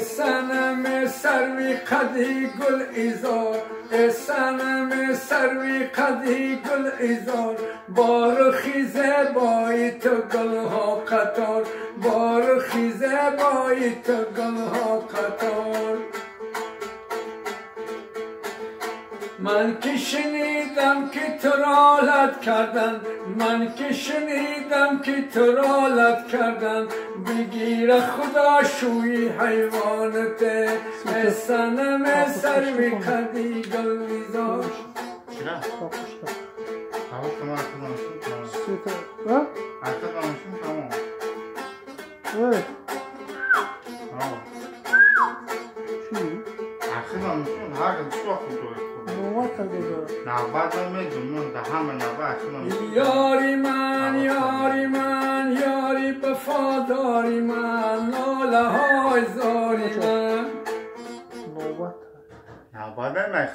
سنم سروی قدی گل ایزار سنم سروی قدی گل ایزار بار خیزه بای تو گل ها قطار بار خیزه بای تو گل ها قطار من که شنیدم که تو رالت کردن من که شنیدم که تو رالت کردن بگیر خدا شوی حیوانته سنم سروی قدی گل ایزار چرا؟ Hava kamerasını Ha? arka kamerasını tamam. Evet. Tamam. Şimdi. Arka kamerasını her gün su akıtıyor. Normal kalıyor. Nabada mecnun daha mı nabada? یاری من یاری من یاری وفاداری من لاله های زاری من Normal. Nabada mı?